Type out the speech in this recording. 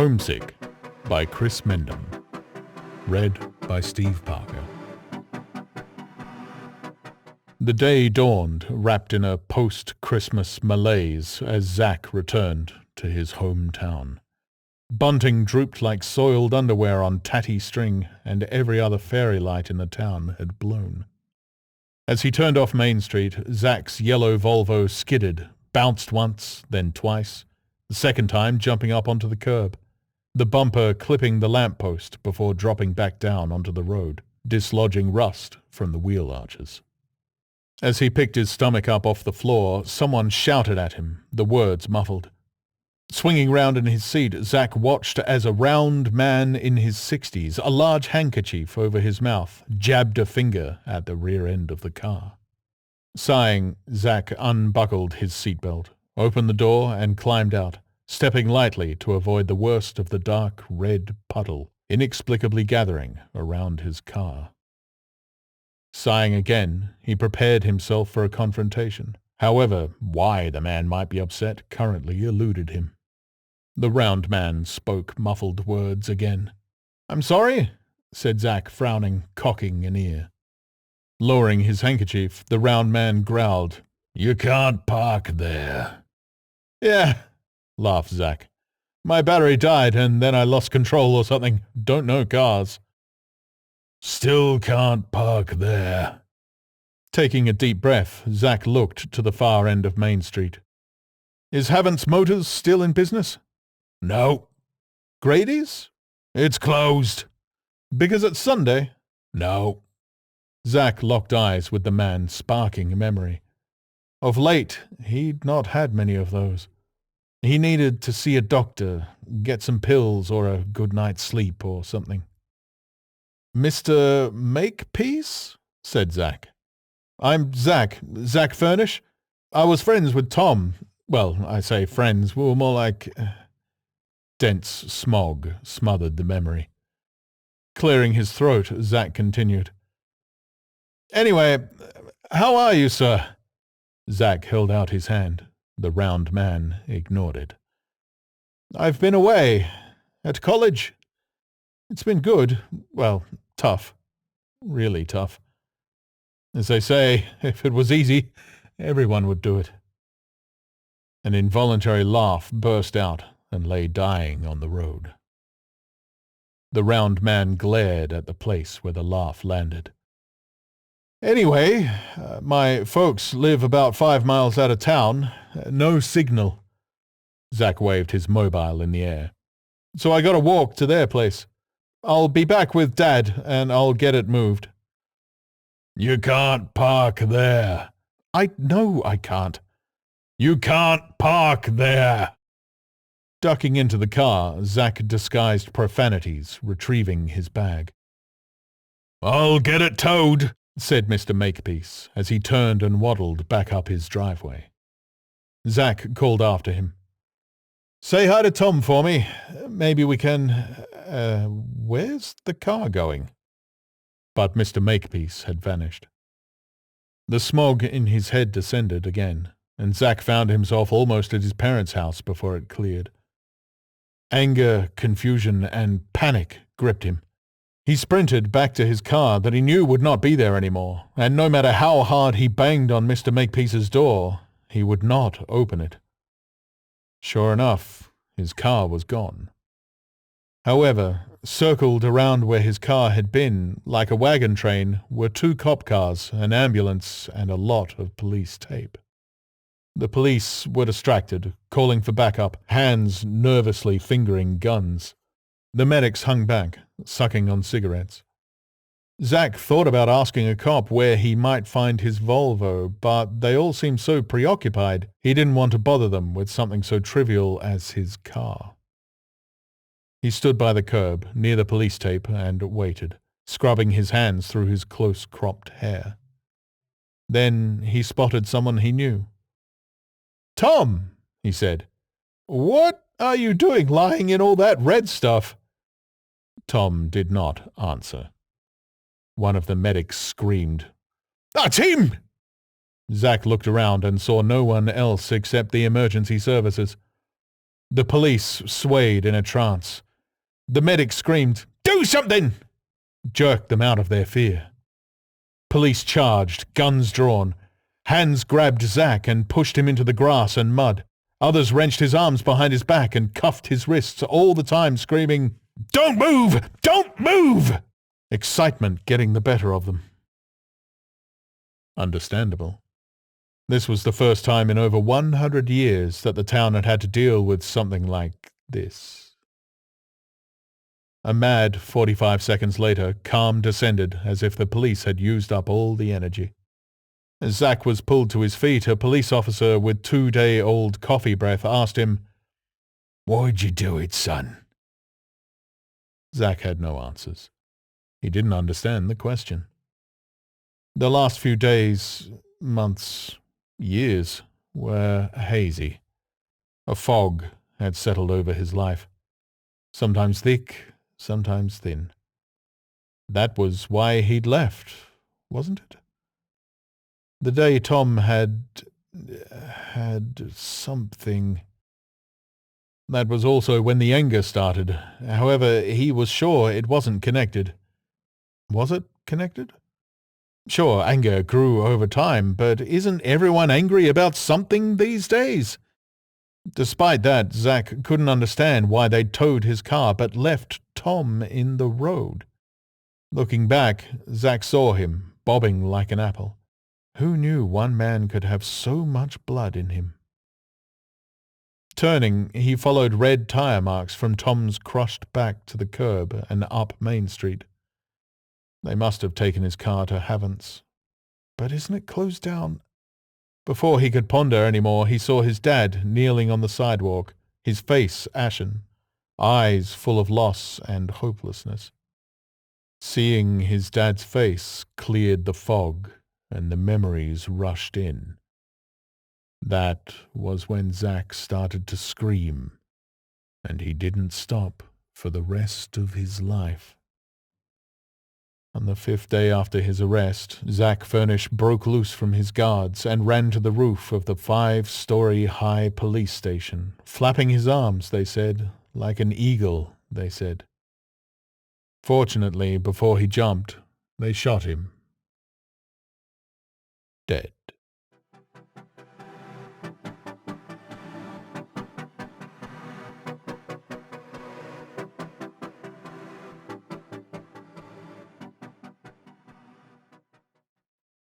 Homesick by Chris Mendham. Read by Steve Parker. The day dawned, wrapped in a post-Christmas malaise as Zack returned to his hometown. Bunting drooped like soiled underwear on tatty string, and every other fairy light in the town had blown. As he turned off Main Street, Zack's yellow Volvo skidded, bounced once, then twice, the second time jumping up onto the curb, the bumper clipping the lamppost before dropping back down onto the road, dislodging rust from the wheel arches. As he picked his stomach up off the floor, someone shouted at him, the words muffled. Swinging round in his seat, Zack watched as a round man in his 60s, a large handkerchief over his mouth, jabbed a finger at the rear end of the car. Sighing, Zack unbuckled his seatbelt, opened the door and climbed out, stepping lightly to avoid the worst of the dark red puddle inexplicably gathering around his car. Sighing again, he prepared himself for a confrontation. However, why the man might be upset currently eluded him. The round man spoke muffled words again. "I'm sorry," said Zack, frowning, cocking an ear. Lowering his handkerchief, the round man growled, "You can't park there." "Yeah," laughed Zack. "My battery died and then I lost control or something. Don't know cars." "Still can't park there." Taking a deep breath, Zack looked to the far end of Main Street. "Is Havant's Motors still in business?" "No." "Grady's?" "It's closed." "Because it's Sunday?" "No." Zack locked eyes with the man, sparking memory. Of late, he'd not had many of those. He needed to see a doctor, get some pills or a good night's sleep or something. "Mr. Makepeace?" said Zack. "I'm Zack Furnish. I was friends with Tom. Well, I say friends, we were more like—" Dense smog smothered the memory. Clearing his throat, Zack continued. "Anyway, how are you, sir?" Zack held out his hand. The round man ignored it. "I've been away. At college. It's been good. Well, tough. Really tough. As they say, if it was easy, everyone would do it." An involuntary laugh burst out and lay dying on the road. The round man glared at the place where the laugh landed. "Anyway, my folks live about 5 miles out of town. No signal." Zack waved his mobile in the air. "So I gotta walk to their place. I'll be back with Dad, and I'll get it moved." "You can't park there." "I know I can't." "You can't park there." Ducking into the car, Zack disguised profanities, retrieving his bag. "I'll get it towed," said Mr. Makepeace, as he turned and waddled back up his driveway. Zack called after him. "Say hi to Tom for me. Maybe we can— where's the car going?" But Mr. Makepeace had vanished. The smog in his head descended again, and Zack found himself almost at his parents' house before it cleared. Anger, confusion, and panic gripped him. He sprinted back to his car that he knew would not be there anymore, and no matter how hard he banged on Mr. Makepeace's door, he would not open it. Sure enough, his car was gone. However, circled around where his car had been, like a wagon train, were 2 cop cars, an ambulance, and a lot of police tape. The police were distracted, calling for backup, hands nervously fingering guns. The medics hung back, sucking on cigarettes. Zack thought about asking a cop where he might find his Volvo, but they all seemed so preoccupied he didn't want to bother them with something so trivial as his car. He stood by the curb, near the police tape, and waited, scrubbing his hands through his close-cropped hair. Then he spotted someone he knew. "Tom," he said, "what are you doing lying in all that red stuff?" Tom did not answer. One of the medics screamed, "That's him!" Zack looked around and saw no one else except the emergency services. The police swayed in a trance. The medic screamed, "Do something!" jerked them out of their fear. Police charged, guns drawn. Hands grabbed Zack and pushed him into the grass and mud. Others wrenched his arms behind his back and cuffed his wrists, all the time screaming, "Don't move! Don't move!" Excitement getting the better of them. Understandable. This was the first time in over 100 years that the town had had to deal with something like this. A mad 45 seconds later, calm descended as if the police had used up all the energy. As Zack was pulled to his feet, a police officer with 2-day-old coffee breath asked him, "Why'd you do it, son?" Zack had no answers. He didn't understand the question. The last few days, months, years were hazy. A fog had settled over his life, sometimes thick, sometimes thin. That was why he'd left, wasn't it? The day Tom had something. That was also when the anger started. However, he was sure it wasn't connected. Was it connected? Sure, anger grew over time, but isn't everyone angry about something these days? Despite that, Zack couldn't understand why they'd towed his car but left Tom in the road. Looking back, Zack saw him, bobbing like an apple. Who knew one man could have so much blood in him? Turning, he followed red tire marks from Tom's crushed back to the curb and up Main Street. They must have taken his car to Havant's. But isn't it closed down? Before he could ponder any more, he saw his dad kneeling on the sidewalk, his face ashen, eyes full of loss and hopelessness. Seeing his dad's face cleared the fog, and the memories rushed in. That was when Zack started to scream, and he didn't stop for the rest of his life. On the 5th day after his arrest, Zack Furnish broke loose from his guards and ran to the roof of the 5-story high police station, flapping his arms, they said, like an eagle, they said. Fortunately, before he jumped, they shot him. Dead.